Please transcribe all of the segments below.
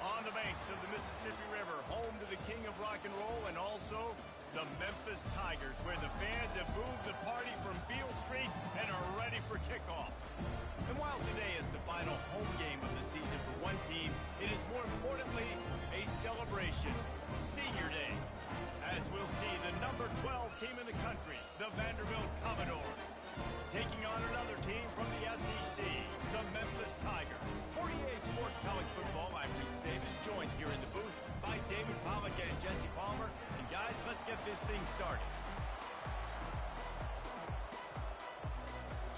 On the banks of the Mississippi River, home to the king of rock and roll and also the Memphis Tigers, where the fans have moved the party from Beale Street and are ready for kickoff. And while today is the final home game of the season for one team, it is more importantly a celebration, Senior Day, as we'll see the number 12 team in the country, the Vanderbilt Commodores, taking on another team from the SEC, the Memphis Tigers. 48 Sports College Football, I'm Reese Davis, joined here in the booth by David Pollack and Jesse Palmer. And guys, let's get this thing started.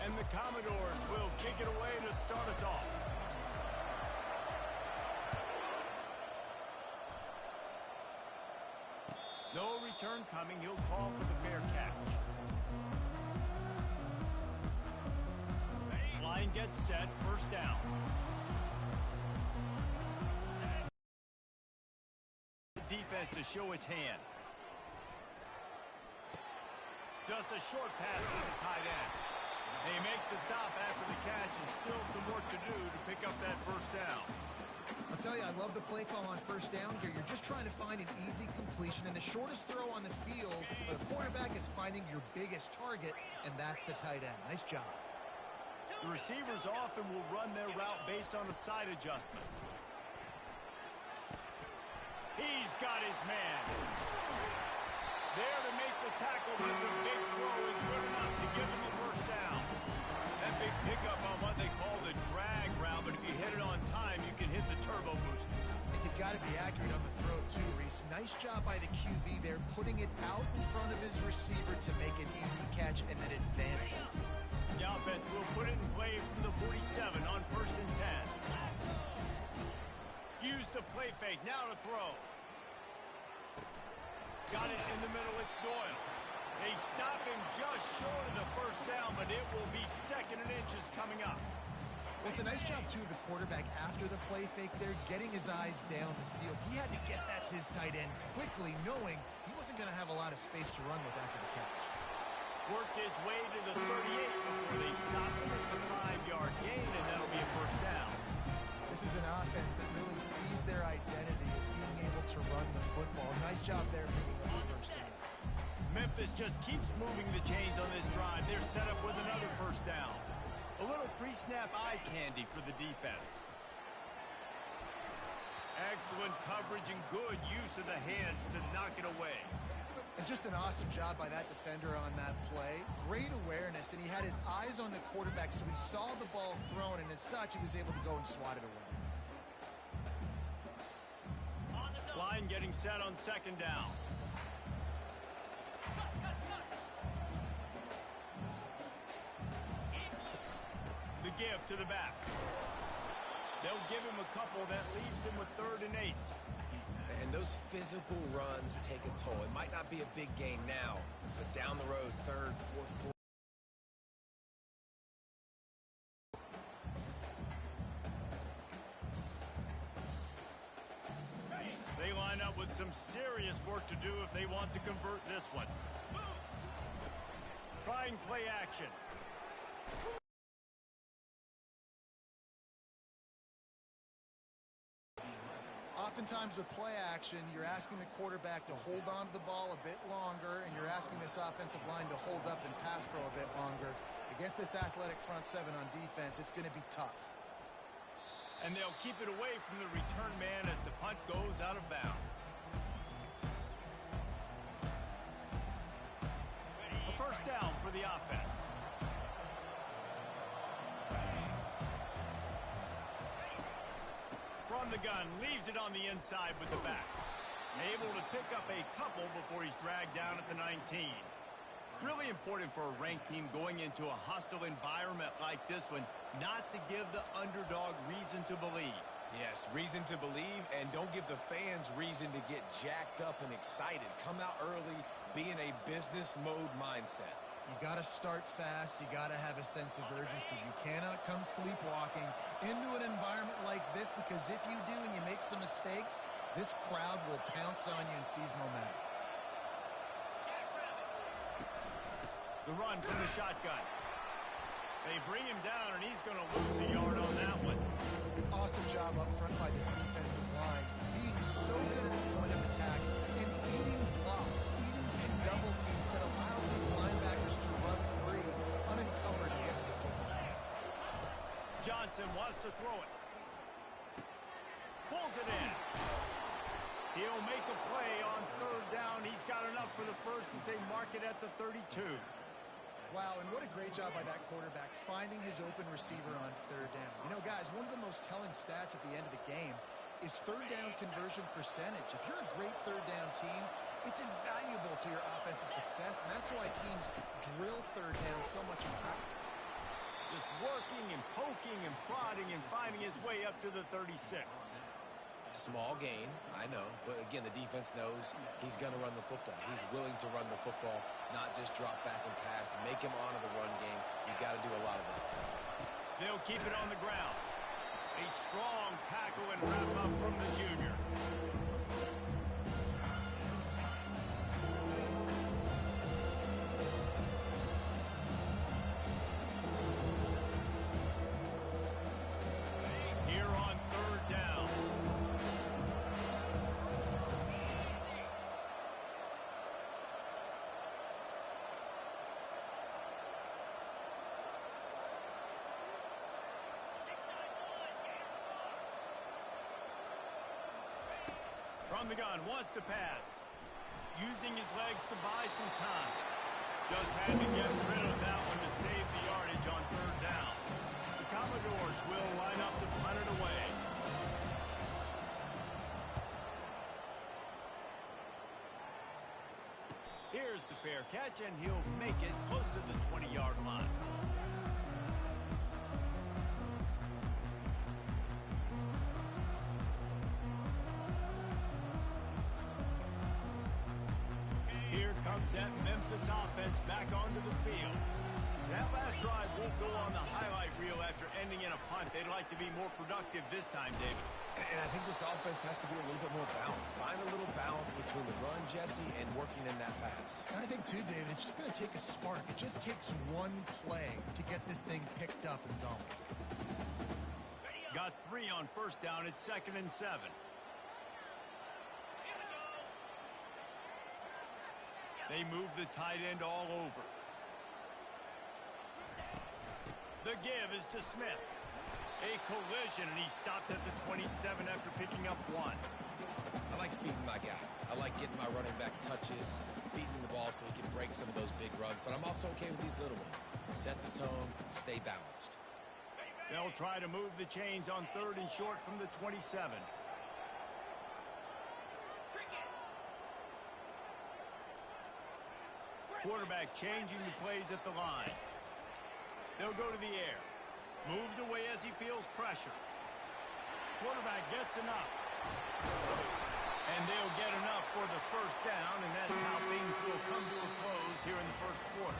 And the Commodores will kick it away to start us off. No return coming. He'll call for the fair catch. Line gets set. First down. Defense to show its hand. Just a short pass to the tight end. They make the stop after the catch and still some work to do to pick up that first down. I'll tell you, I love the play call on first down here. You're just trying to find an easy completion, and the shortest throw on the field for the quarterback is finding your biggest target, and that's the tight end. Nice job. The receivers often will run their route based on a side adjustment. He's got his man. There to make the tackle, but the big throw is good enough to give him a first down. That big pickup on what they call the drag route, but if you hit it on time, you can hit the turbo booster. And you've got to be accurate on the throw, too, Reese. Nice job by the QB there, putting it out in front of his receiver to make an easy catch and then advance it. The offense will put it in play from the 47 on 1st and 10. Use the play fake, now to throw. Got it in the middle, it's Doyle. They stop him just short of the first down, but it will be 2nd and inches coming up. Well, it's a nice job, too, of the quarterback after the play fake there, getting his eyes down the field. He had to get that to his tight end quickly, knowing he wasn't going to have a lot of space to run with after the catch. Worked his way to the 38 before they stop him. It's a 5-yard gain, and that'll be a first down. This is an offense that really sees their identity as being able to run the football. Nice job there picking up the first down. Memphis just keeps moving the chains on this drive. They're set up with another first down. A little pre-snap eye candy for the defense. Excellent coverage and good use of the hands to knock it away. And just an awesome job by that defender on that play. Great awareness, and he had his eyes on the quarterback, so he saw the ball thrown, and as such, he was able to go and swat it away. Line getting set on 2nd down. The give to the back. They'll give him a couple that leaves him with 3rd and 8. And those physical runs take a toll. It might not be a big gain now, but down the road, 3rd, 4th, 4th. They line up with some serious work to do if they want to convert this one. Try and play action. Oftentimes with play action, you're asking the quarterback to hold on to the ball a bit longer, and you're asking this offensive line to hold up and pass pro a bit longer. Against this athletic front 7 on defense, it's going to be tough. And they'll keep it away from the return man as the punt goes out of bounds. A first down for the offense. From the gun, leaves it on the inside with the back. Able to pick up a couple before he's dragged down at the 19. Really important for a ranked team going into a hostile environment like this one, not to give the underdog reason to believe. Yes, reason to believe, and don't give the fans reason to get jacked up and excited. Come out early, be in a business mode mindset. You got to start fast. You got to have a sense of urgency. You cannot come sleepwalking into an environment like this, because if you do and you make some mistakes, this crowd will pounce on you and seize momentum. The run from the shotgun. They bring him down, and he's going to lose a yard on that one. Awesome job up front by this defensive line. Johnson wants to throw it. Pulls it in. He'll make a play on third down. He's got enough for the first as they mark it at the 32. Wow, and what a great job by that quarterback finding his open receiver on third down. You know, guys, one of the most telling stats at the end of the game is third down conversion percentage. If you're a great third down team, it's invaluable to your offensive success, and that's why teams drill third down so much in practice. Just working and poking and prodding and finding his way up to the 36. Small gain, I know, but again, the defense knows he's going to run the football. He's willing to run the football, not just drop back and pass, make him honor the run game. You got to do a lot of this. They'll keep it on the ground. A strong tackle and wrap up from the junior. Here on third down. From the gun, wants to pass. Using his legs to buy some time. Just had to get rid of that one to save the yardage on third down. The Commodores will line up to punt it away. Here's the fair catch, and he'll make it close to the 20-yard line. Here comes that Memphis offense back onto the field. That last drive won't go on the highlight reel after ending in a punt. They'd like to be more productive this time, David. And I think this offense has to be a little bit more balanced. Find a little balance between the run, Jesse, and working in that pass. And I think, too, David, it's just going to take a spark. It just takes one play to get this thing picked up and going. Got 3 on first down. It's 2nd and 7. They move the tight end all over. The give is to Smith. A collision, and he stopped at the 27 after picking up 1. I like feeding my guy. I like getting my running back touches, feeding the ball so he can break some of those big runs, but I'm also okay with these little ones. Set the tone, stay balanced. They'll try to move the chains on 3rd and short from the 27. Quarterback changing the plays at the line. They'll go to the air. Moves away as he feels pressure. Quarterback gets enough. And they'll get enough for the first down, and that's how things will come to a close here in the first quarter.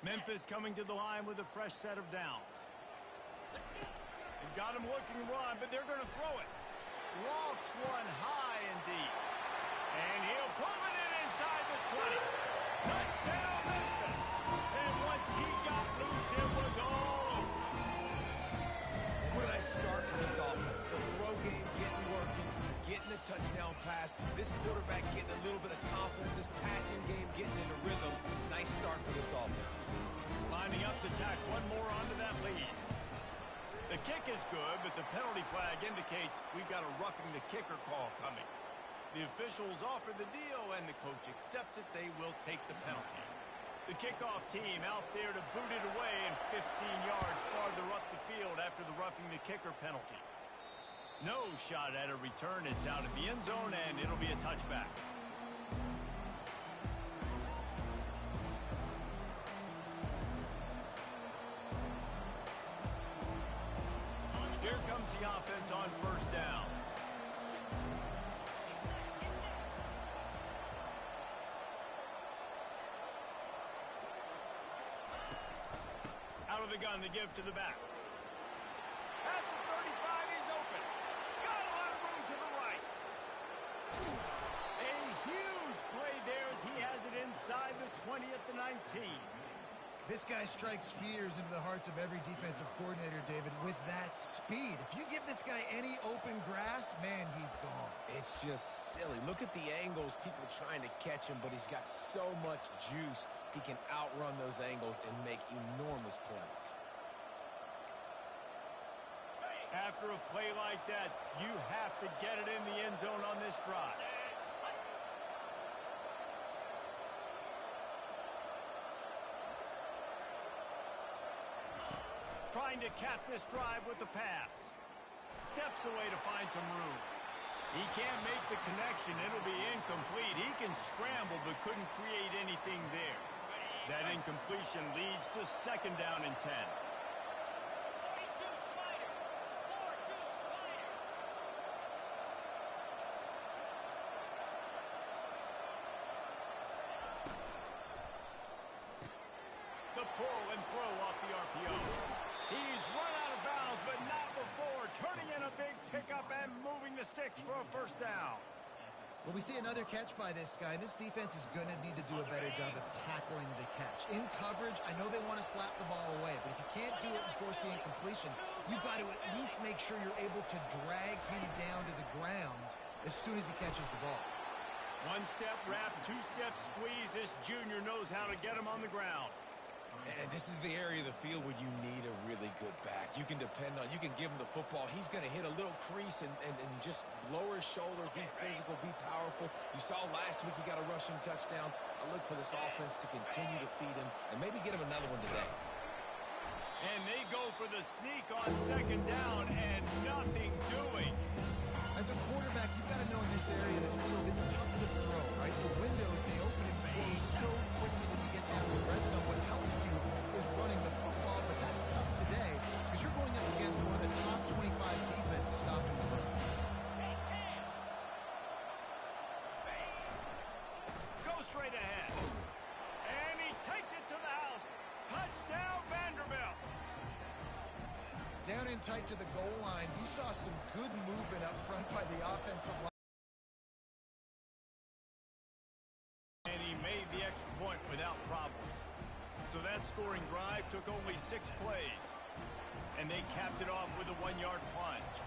Memphis coming to the line with a fresh set of downs. They've got him looking to run, but they're going to throw it. Lofts one high and deep. And he'll pull it in inside the 20. Touchdown, Memphis. And once he got loose, it was all over. What a nice start for this offense. The throw game getting working, getting the touchdown pass. This quarterback getting a little bit of confidence. This passing game getting into rhythm. Nice start for this offense. Lining up to tack one more onto that lead. The kick is good, but the penalty flag indicates we've got a roughing the kicker call coming. The officials offer the deal, and the coach accepts it. They will take the penalty. The kickoff team out there to boot it away, and 15 yards farther up the field after the roughing the kicker penalty. No shot at a return. It's out of the end zone, and it'll be a touchback. Here comes the offense on first down. the gun, the give to the back. At the 35, he's open. Got a lot of room to the right. A huge play there as he has it inside the 20 at the 19. This guy strikes fears into the hearts of every defensive coordinator, David, with that speed. If you give this guy any open grass, man, he's gone. It's just silly. Look at the angles, people trying to catch him, but he's got so much juice. He can outrun those angles and make enormous plays. After a play like that, you have to get it in the end zone on this drive. Trying to cap this drive with the pass. Steps away to find some room. He can't make the connection. It'll be incomplete. He can scramble but couldn't create anything there. That incompletion leads to second down and 10. The pull and throw off the RPO. He's run out of bounds, but not before. Turning in a big pickup and moving the sticks for a first down. Well, we see another catch by this guy. This defense is going to need to do a better job of tackling the catch. In coverage, I know they want to slap the ball away, but if you can't do it and force the incompletion, you've got to at least make sure you're able to drag him down to the ground as soon as he catches the ball. One-step wrap, two-step squeeze. This junior knows how to get him on the ground. And this is the area of the field where you need a really good back. You can depend on, you can give him the football. He's going to hit a little crease and just lower his shoulder, be physical, be powerful. You saw last week he got a rushing touchdown. I look for this offense to continue to feed him and maybe get him another one today. And they go for the sneak on second down and nothing doing. As a quarterback, you've got to know in this area of the field, it's tough to throw, right? The windows, they open and close so quickly when you get down to the red zone. What helps you is running the football, but that's tough today because you're going up against one of the top 25 defenses stopping the run. Go straight ahead. And he takes it to the house. Touchdown, Vanderbilt. Down in tight to the goal line, you saw some good movement up front by the offensive line. And he made the extra point without problem. So that scoring drive took only 6 plays. And they capped it off with a 1-yard plunge.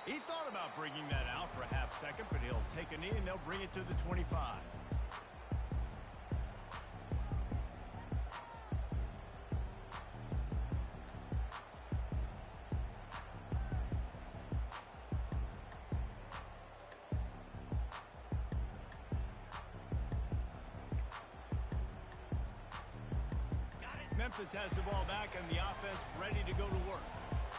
He thought about bringing that out for a half second, but he'll take a knee and they'll bring it to the 25. Memphis has the ball back and the offense ready to go to work.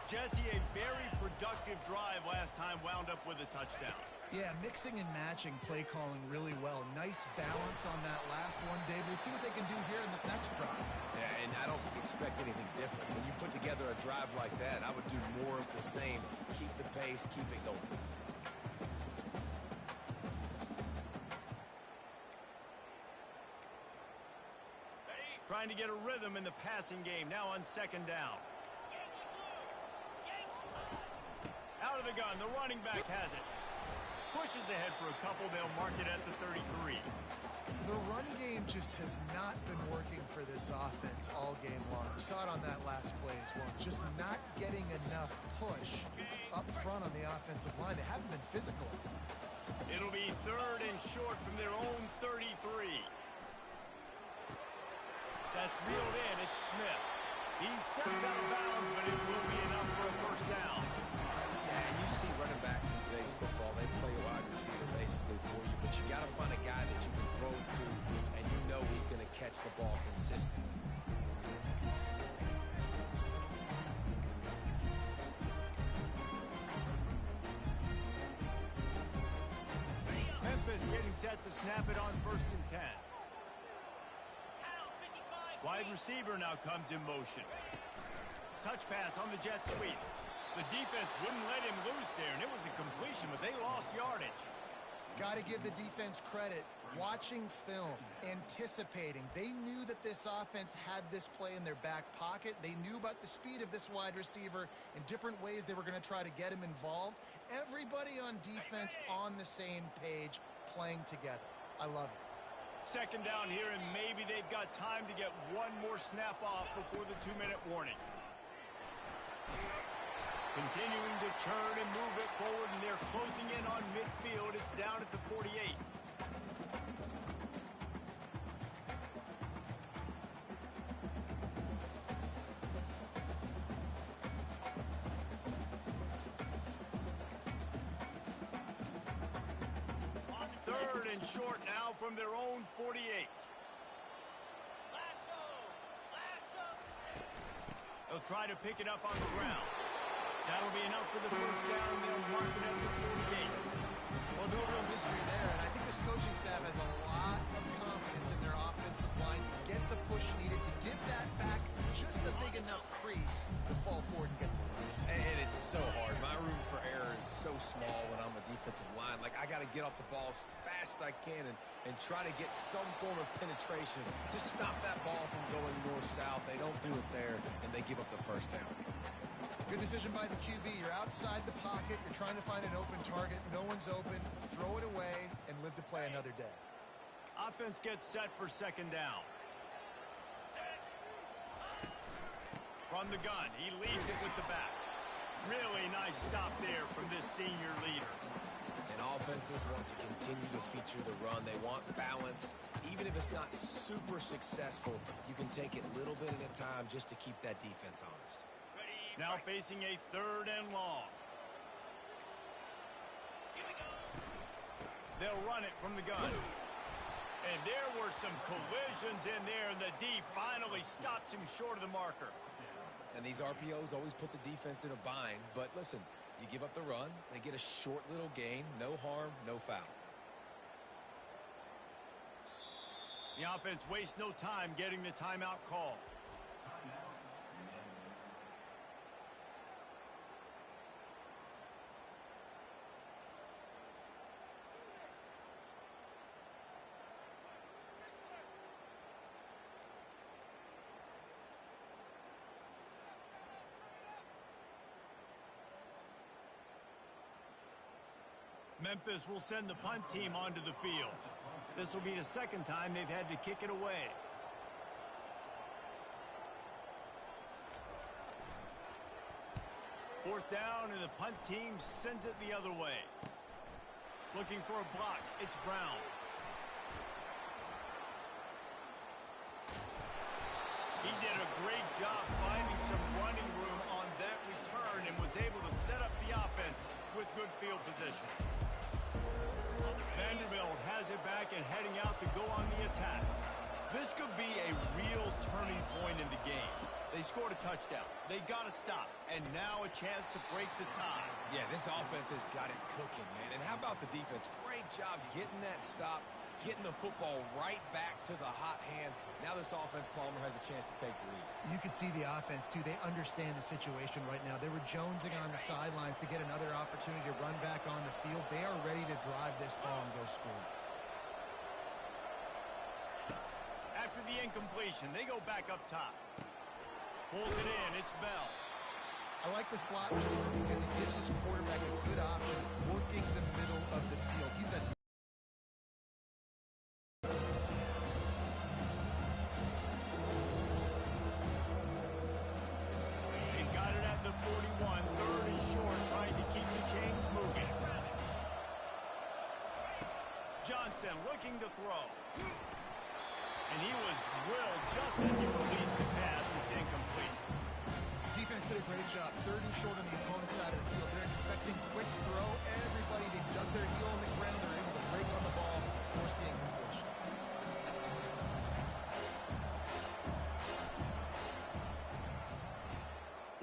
Jesse, a very productive drive last time, wound up with a touchdown. Yeah, mixing and matching play calling really well. Nice balance on that last one, Dave. Let's see what they can do here in this next drive. Yeah, and I don't expect anything different. When you put together a drive like that, I would do more of the same. Keep the pace, keep it going. Trying to get a rhythm in the passing game, now on second down. Out of the gun, the running back has it. Pushes ahead for a couple, they'll mark it at the 33. The run game just has not been working for this offense all game long. We saw it on that last play as well. Just not getting enough push up front on the offensive line. They haven't been physical. It'll be third and short from their own 33. That's reeled in. It's Smith. He steps out of bounds, but it will be enough for a first down. Yeah, and you see running backs in today's football, they play a wide receiver basically for you, but you got to find a guy that you can throw to, and you know he's going to catch the ball consistently. Memphis getting set to snap it on first and 10. Wide receiver now comes in motion. Touch pass on the jet sweep. The defense wouldn't let him loose there, and it was a completion, but they lost yardage. Got to give the defense credit. Watching film, anticipating. They knew that this offense had this play in their back pocket. They knew about the speed of this wide receiver and different ways they were going to try to get him involved. Everybody on defense on the same page, playing together. I love it. Second down here, and maybe they've got time to get one more snap off before the 2-minute warning. Continuing to churn and move it forward, and they're closing in on midfield. It's down at the 48. Third and short now from their own 48. They'll try to pick it up on the ground. That'll be enough for the first down. They'll mark it at the 48. Well, no real mystery there, and I think this coaching staff has a lot of confidence in their offensive line to get the push needed to give that back just a big enough crease to fall forward and get the first. And it's so hard. My room for error is so small when I'm a defensive line. Like, I got to get off the ball as fast as I can and try to get some form of penetration. Just stop that ball from going north-south. They don't do it there, and they give up the first down. Good decision by the QB. You're outside the pocket. You're trying to find an open target. No one's open. Throw it away and live to play another day. Offense gets set for second down. From the gun, he leads it with the back. Really nice stop there from this senior leader. And offenses want to continue to feature the run. They want balance. Even if it's not super successful, you can take it little bit at a time just to keep that defense honest. Now facing a third and long. They'll run it from the gun. And there were some collisions in there, and the D finally stops him short of the marker. And these RPOs always put the defense in a bind. But listen, you give up the run, they get a short little gain, no harm, no foul. The offense wastes no time getting the timeout call. Memphis will send the punt team onto the field. This will be the second time they've had to kick it away. Fourth down, and the punt team sends it the other way. Looking for a block. It's Brown. He did a great job finding some running room on that return and was able to set up the offense with good field position. Vanderbilt has it back and heading out to go on the attack. This could be a real turning point in the game. They scored a touchdown. They got to stop. And now a chance to break the tie. Yeah, this offense has got it cooking, man. And how about the defense? Great job getting that stop, getting the football right back to the hot hand. Now this offense, Palmer, has a chance to take the lead. You can see the offense, too. They understand the situation right now. They were jonesing on the sidelines to get another opportunity to run back on the field. They are ready to drive this ball and go score. After the incompletion, they go back up top. Pulls it in. It's Bell. I like the slot receiver because he gives his quarterback a good option working the middle of the field. He's a Johnson looking to throw. And he was drilled just as he released the pass. It's incomplete. Defense did a great job. Third and short on the opponent's side of the field. They're expecting quick throw. Everybody, they dug their heel on the ground. They're able to break on the ball, force the incompletion.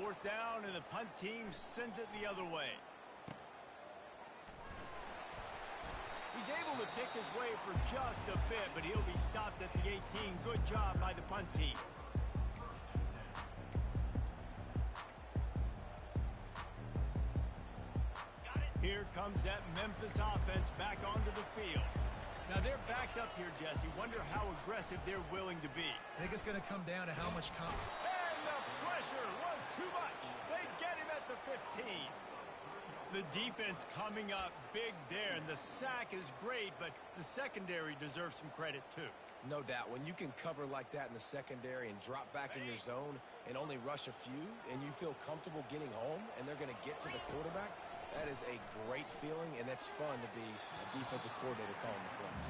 Fourth down, and the punt team sends it the other way. He's able to pick his way for just a bit, but he'll be stopped at the 18. Good job by the punt team. Got it. Here comes that Memphis offense back onto the field. Now, they're backed up here, Jesse. Wonder how aggressive they're willing to be. I think it's going to come down to how much And the pressure was too much. They get him at the 15. The defense coming up big there, and the sack is great, but the secondary deserves some credit, too. No doubt. When you can cover like that in the secondary and drop back in your zone and only rush a few, and you feel comfortable getting home, and they're going to get to the quarterback, that is a great feeling, and it's fun to be a defensive coordinator calling the plays.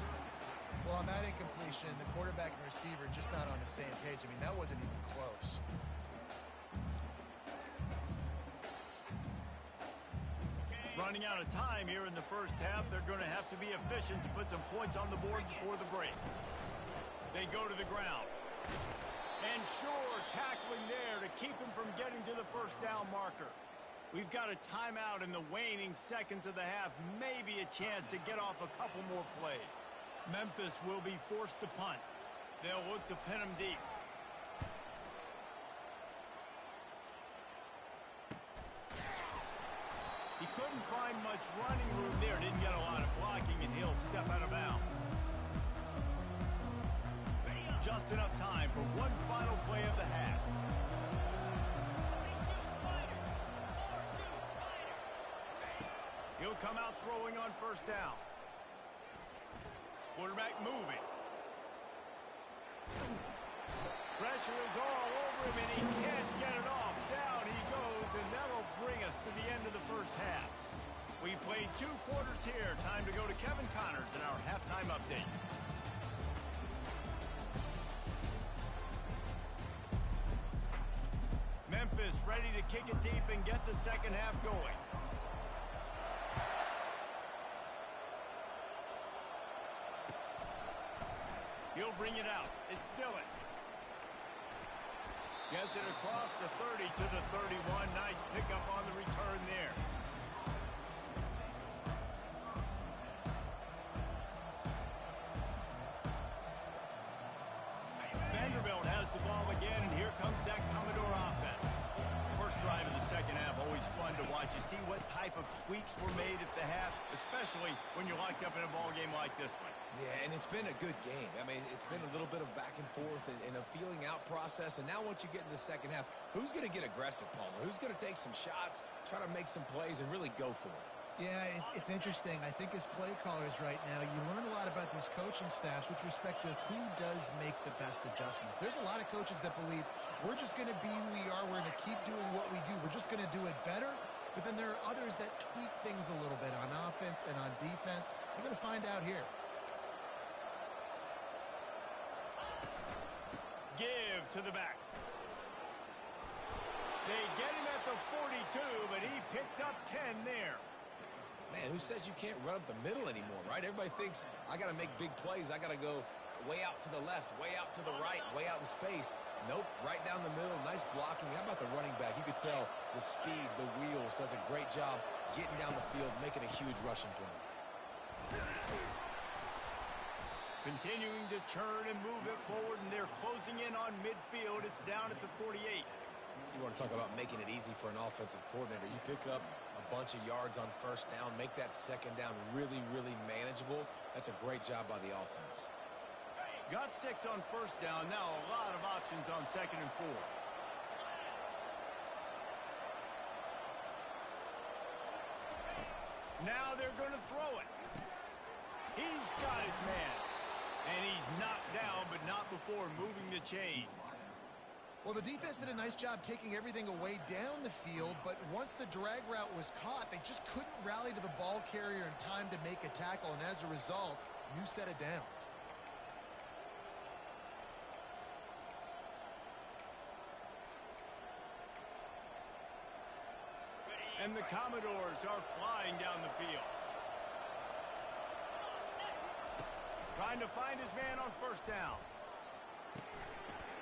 Well, on that incompletion, the quarterback and receiver just not on the same page. I mean, that wasn't even close. Running out of time here in the first half. They're going to have to be efficient to put some points on the board before the break. They go to the ground. And sure, tackling there to keep him from getting to the first down marker. We've got a timeout in the waning seconds of the half. Maybe a chance to get off a couple more plays. Memphis will be forced to punt. They'll look to pin him deep. He couldn't find much running room there. Didn't get a lot of blocking, and he'll step out of bounds. Just enough time for one final play of the half. He'll come out throwing on first down. Quarterback moving. Pressure is all over him, and he can't get it off. Down he goes, and that'll bring us to the end of the first half. We played 2 quarters here. Time to go to Kevin Connors in our halftime update. Memphis ready to kick it deep and get the second half going. He'll bring it out. It's Dillon. Gets it across the 30 to the 31. Nice pickup on the return there. Vanderbilt has the ball again, and here comes that Commodore offense. First drive of the second half, always fun to watch. You see what type of tweaks were made at the half, especially when you're locked up in a ball game like this one. Yeah, and it's been a good game. I mean, it's been a little bit of back and forth and a feeling out process. And now once you get in the second half, who's going to get aggressive, Palmer? Who's going to take some shots, try to make some plays, and really go for it? Yeah, it's interesting. I think as play callers right now, you learn a lot about these coaching staffs with respect to who does make the best adjustments. There's a lot of coaches that believe we're just going to be who we are. We're going to keep doing what we do. We're just going to do it better. But then there are others that tweak things a little bit on offense and on defense. We're going to find out here. Give to the back. They get him at the 42, but he picked up 10 there. Man, who says you can't run up the middle anymore, right? Everybody thinks, I got to make big plays. I got to go way out to the left, way out to the right, way out in space. Nope, right down the middle. Nice blocking. How about the running back? You could tell the speed, the wheels, does a great job getting down the field, making a huge rushing play. Continuing to churn and move it forward, and they're closing in on midfield. It's down at the 48. You want to talk about making it easy for an offensive coordinator. You pick up a bunch of yards on first down, make that second down really, really manageable. That's a great job by the offense. Got 6 on first down. Now a lot of options on 2nd and 4. Now they're going to throw it. He's got his man. And he's knocked down, but not before moving the chains. Well, the defense did a nice job taking everything away down the field, but once the drag route was caught, they just couldn't rally to the ball carrier in time to make a tackle, and as a result, new set of downs. And the Commodores are flying down the field. Trying to find his man on first down.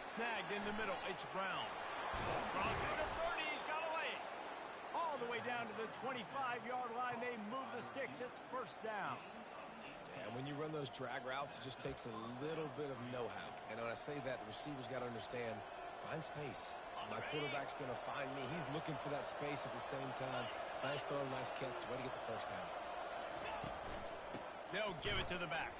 Snagged in the middle. It's Brown. Crossing the 30. He's got a lane. All the way down to the 25-yard line. They move the sticks. It's first down. Yeah, when you run those drag routes, it just takes a little bit of know-how. And when I say that, the receiver's got to understand, find space. My quarterback's going to find me. He's looking for that space at the same time. Nice throw, nice catch. Way to get the first down. They'll give it to the back.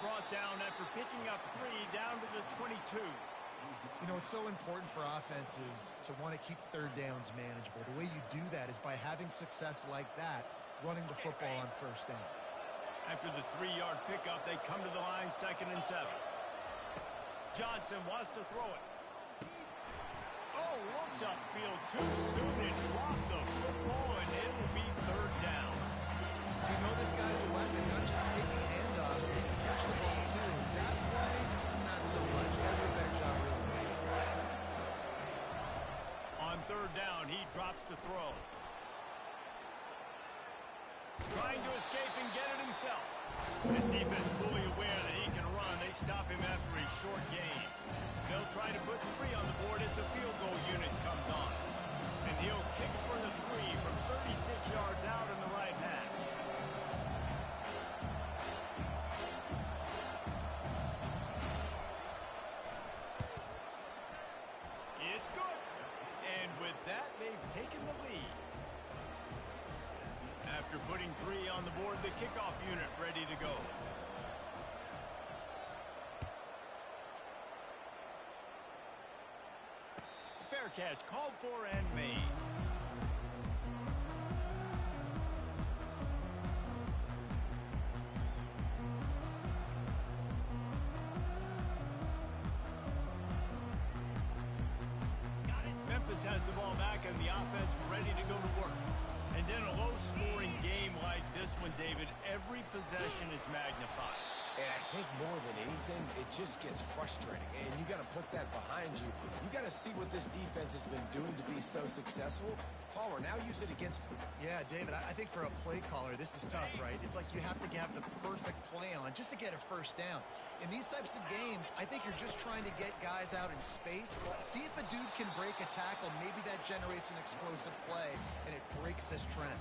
Brought down after picking up 3 down to the 22. You know, it's so important for offenses to want to keep third downs manageable. The way you do that is by having success like that, running the football on first down. After the 3-yard pickup, they come to the line, 2nd and 7. Johnson wants to throw it. Oh, looked upfield too soon and dropped the football, and it will be 3rd down. You know this guy's a weapon, not just taking handoffs, but he can catch the ball too. That play, not so much. You got to do a better job really. On 3rd down, he drops to throw. Trying to escape and get it himself. His defense fully aware that he can run. They stop him after a short gain. They'll try to put 3 on the board as the field goal unit comes on. And he'll kick for the 3 from 36 yards out in the right half. It's good. And with that, they've taken the lead. After putting 3 on the board, the kickoff unit ready to go. Fair catch called for and made. Memphis has the ball back and the offense ready to go to work. And then a low-scoring game like this one, David, every possession is magnified. And I think more than anything, it just gets frustrating. And you got to put that behind you. You got to see what this defense has been doing to be so successful. Palmer, now use it against him. Yeah, David, I think for a play caller, this is tough, right? It's like you have to have the perfect play on just to get a first down. In these types of games, I think you're just trying to get guys out in space, see if a dude can break a tackle. Maybe that generates an explosive play, and it breaks this trend.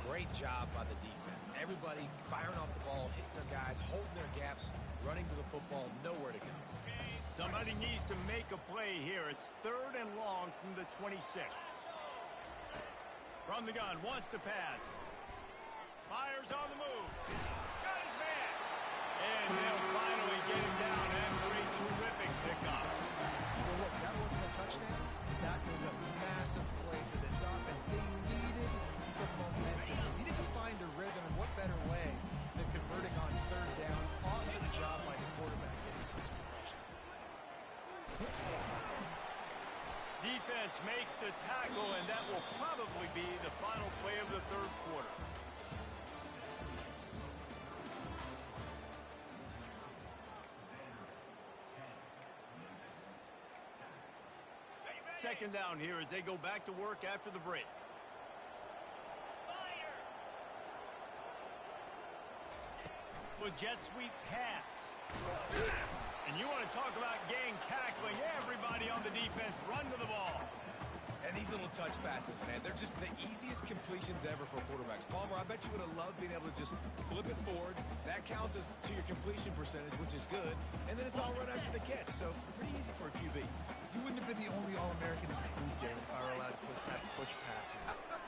Great job by the defense. Everybody firing off the ball, hitting their guys, holding their gaps, running to the football, nowhere to go. Somebody needs to make a play here. It's 3rd and long from the 26. From the gun, wants to pass. Fires on the move. Got his man. And they'll finally get him down after a terrific pickup. Well, look, that wasn't a touchdown. That was a massive play for this offense. They needed some momentum. They needed to find a rhythm, and what better way than converting on 3rd down. Awesome job by the quarterback getting to his position. Defense makes the tackle, and that will probably be the final play of the 3rd quarter. Second down here as they go back to work after the break. With jet sweep pass. And you want to talk about gang tackling. Everybody on the defense run to the ball. And these little touch passes, man, they're just the easiest completions ever for quarterbacks. Palmer, I bet you would have loved being able to just flip it forward. That counts as to your completion percentage, which is good. And then it's all run after the catch, so pretty easy for a QB. You wouldn't have been the only All-American in this booth game if I were allowed to push passes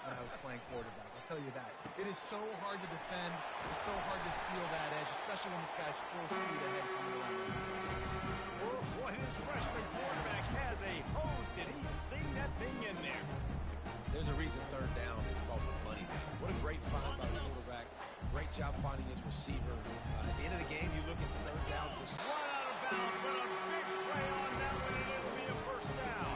when I was playing quarterback. I'll tell you that. It is so hard to defend. It's so hard to seal that edge, especially when this guy's full speed ahead coming around the inside. Oh, boy, his freshman quarterback has a hose. Did he sing that thing in there? There's a reason 3rd down is called the money down. What a great find by the quarterback. Great job finding his receiver. At the end of the game, you look at 3rd down. Run out of bounds, but a big play on that one, and it'll be a first down.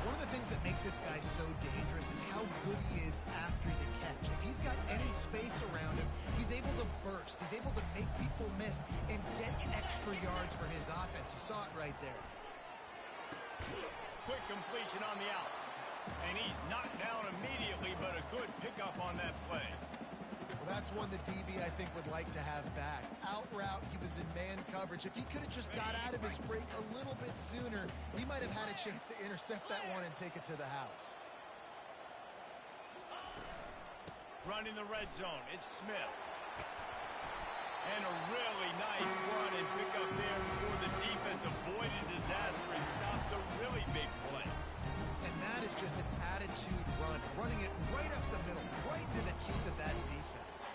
One of the things that makes this guy so dangerous is how good he is after the catch. If he's got any space around him, he's able to burst. He's able to make people miss and get extra yards for his offense. You saw it right there. Quick completion on the out. And he's knocked down immediately, but a good pickup on that play. Well, that's one the DB, I think, would like to have back. Out route, he was in man coverage. If he could have just got out of his break a little bit sooner, he might have had a chance to intercept that one and take it to the house. Running the red zone, it's Smith. And a really nice run and pickup there before the defense avoided disaster and stopped a really big play. And that is just an attitude run, running it right up the middle, right into the teeth of that defense.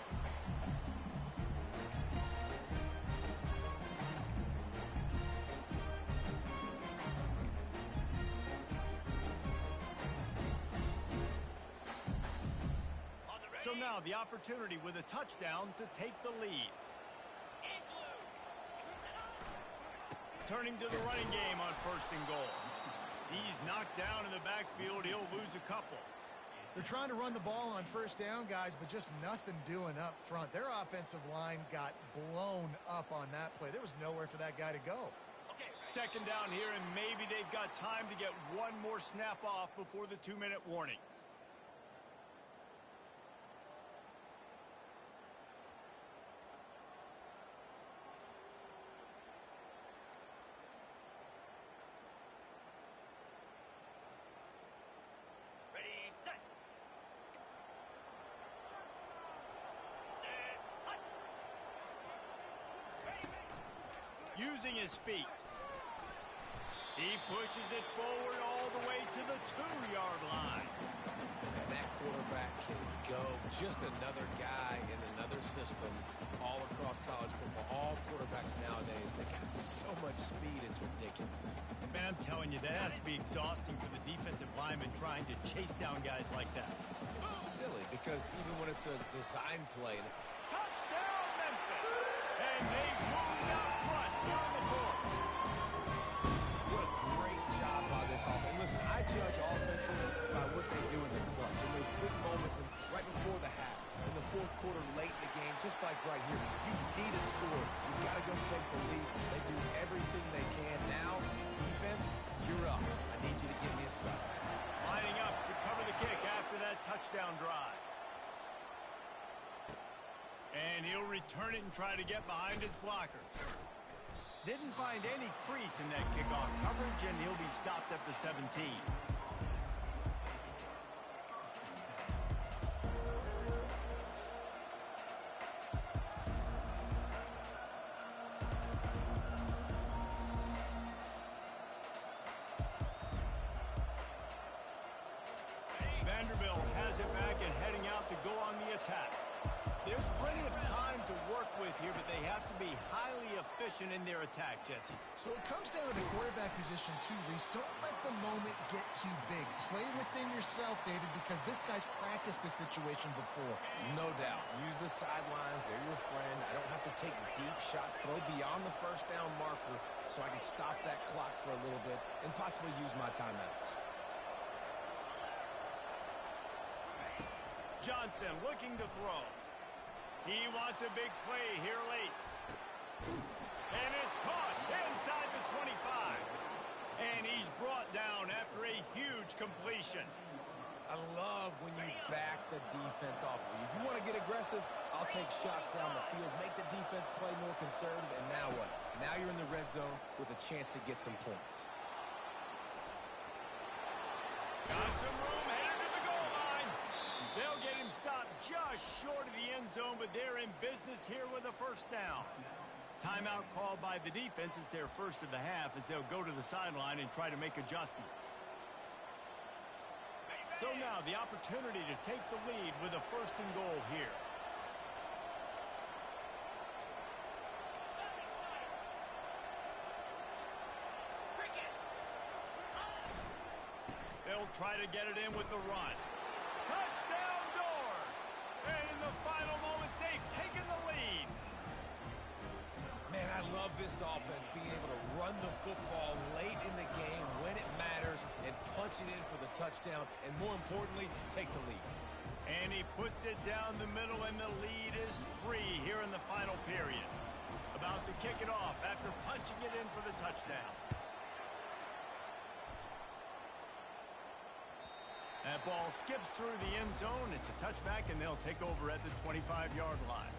So now the opportunity with a touchdown to take the lead. Turning to the running game on 1st and goal. He's knocked down in the backfield. He'll lose a couple. They're trying to run the ball on 1st down, guys, but just nothing doing up front. Their offensive line got blown up on that play. There was nowhere for that guy to go. 2nd down here, and maybe they've got time to get one more snap off before the 2-minute warning. Using his feet. He pushes it forward all the way to the 2-yard line. And that quarterback can go. Just another guy in another system all across college football. All quarterbacks nowadays, they got so much speed, it's ridiculous. Man, I'm telling you, that has to be exhausting for the defensive lineman trying to chase down guys like that. It's silly because even when it's a design play and it's touchdown, Memphis! And they've moved out front here in the fourth. What a great job by this offense. And listen, I judge offenses by what they do in the clutch. In those big moments and right before the half, in the 4th quarter, late in the game, just like right here. You need a score. You got to go take the lead. They do everything they can. Now, defense, you're up. I need you to give me a stop. Lining up to cover the kick after that touchdown drive. And he'll return it and try to get behind his blocker. Didn't find any crease in that kickoff coverage, and he'll be stopped at the 17. Vanderbilt has it back and heading out to go on the attack. There's plenty of time to work with here, but they have to be highly efficient in their attack, Jesse. So it comes down to the quarterback position too, Reese. Don't let the moment get too big. Play within yourself, David, because this guy's practiced this situation before. No doubt. Use the sidelines. They're your friend. I don't have to take deep shots. Throw beyond the 1st down marker so I can stop that clock for a little bit and possibly use my timeouts. Johnson looking to throw. He wants a big play here late. And it's caught inside the 25. And he's brought down after a huge completion. I love when you back the defense off. If you want to get aggressive, I'll take shots down the field, make the defense play more conservative, and now what? Now you're in the red zone with a chance to get some points. Got some room, headed to the goal line. They'll get him stopped just short of the end zone, but they're in business here with a 1st down. Timeout called by the defense. It's their first of the half as they'll go to the sideline and try to make adjustments. So now the opportunity to take the lead with a 1st and goal here. They'll try to get it in with the run. Touchdown Doors! And in the final moments, they've taken the lead. Man, I love this offense, being able to run the football late in the game when it matters and punch it in for the touchdown, and more importantly, take the lead. And he puts it down the middle, and the lead is 3 here in the final period. About to kick it off after punching it in for the touchdown. That ball skips through the end zone. It's a touchback, and they'll take over at the 25-yard line.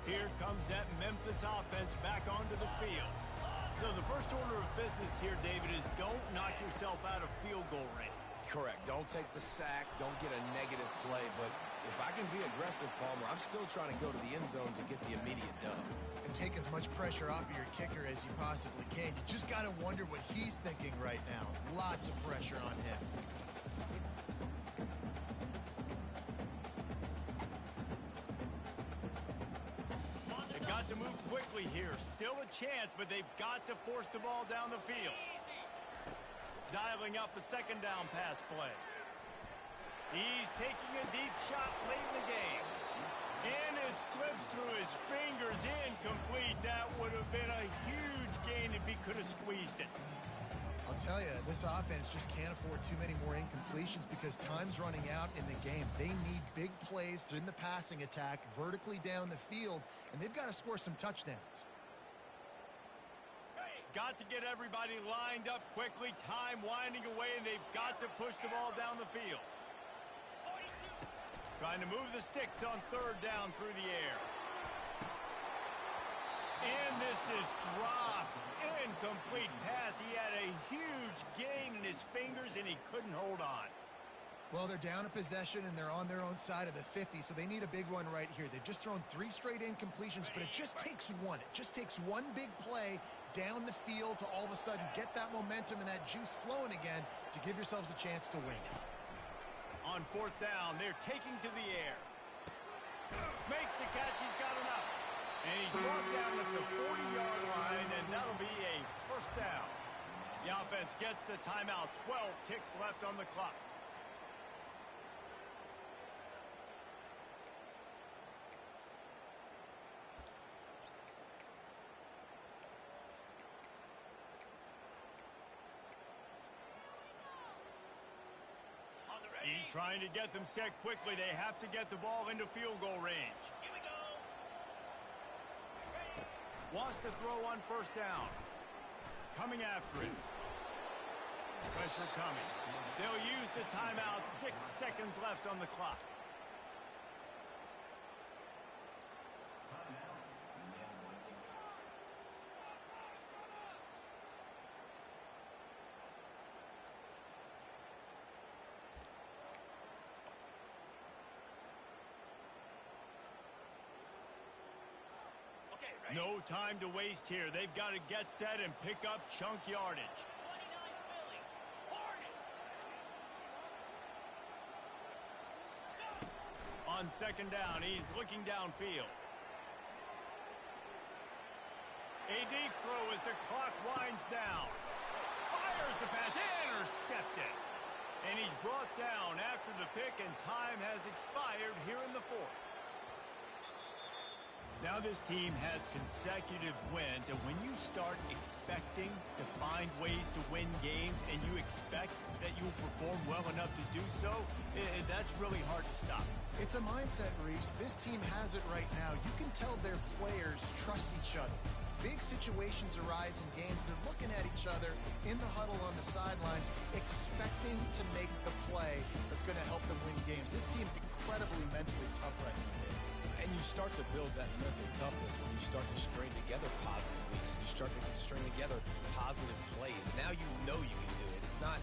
Here comes that Memphis offense back onto the field. So the first order of business here, David, is don't knock yourself out of field goal range. Correct. Don't take the sack. Don't get a negative play. But if I can be aggressive, Palmer, I'm still trying to go to the end zone to get the immediate dub. And take as much pressure off of your kicker as you possibly can. You just got to wonder what he's thinking right now. Lots of pressure on him. They've got to move quickly here. Still a chance, but they've got to force the ball down the field. Dialing up a second down pass play. He's taking a deep shot late in the game. And it slips through his fingers, incomplete. That would have been a huge gain if he could have squeezed it. I'll tell you, this offense just can't afford too many more incompletions because time's running out in the game. They need big plays in the passing attack, vertically down the field, and they've got to score some touchdowns. Got to get everybody lined up quickly. Time winding away, and they've got to push the ball down the field. Trying to move the sticks on third down through the air. And this is dropped. Incomplete pass. He had a huge gain in his fingers, and he couldn't hold on. Well, they're down a possession, and they're on their own side of the 50, so they need a big one right here. They've just thrown 3 straight incompletions, but it just takes one. It just takes one big play down the field to all of a sudden get that momentum and that juice flowing again to give yourselves a chance to win. On fourth down, they're taking to the air. Makes the catch. He's got enough. And he's brought down at the 40-yard line, and that'll be a first down. The offense gets the timeout. 12 ticks left on the clock. He's trying to get them set quickly. They have to get the ball into field goal range. Here we go. Wants to throw on first down. Coming after it. Pressure coming. They'll use the timeout. 6 seconds left on the clock. No time to waste here. They've got to get set and pick up chunk yardage. On second down, he's looking downfield. A deep throw as the clock winds down. Fires the pass, intercepted. And he's brought down after the pick, and time has expired here in the fourth. Now this team has consecutive wins, and when you start expecting to find ways to win games and you expect that you will perform well enough to do so, that's really hard to stop. It's a mindset, Reeves. This team has it right now. You can tell their players trust each other. Big situations arise in games. They're looking at each other in the huddle on the sideline, expecting to make the play that's going to help them win games. This team is incredibly mentally tough right now. And you start to build that mental toughness when you start to string together positive weeks. You start to string together positive plays. Now you know you can do it. It's not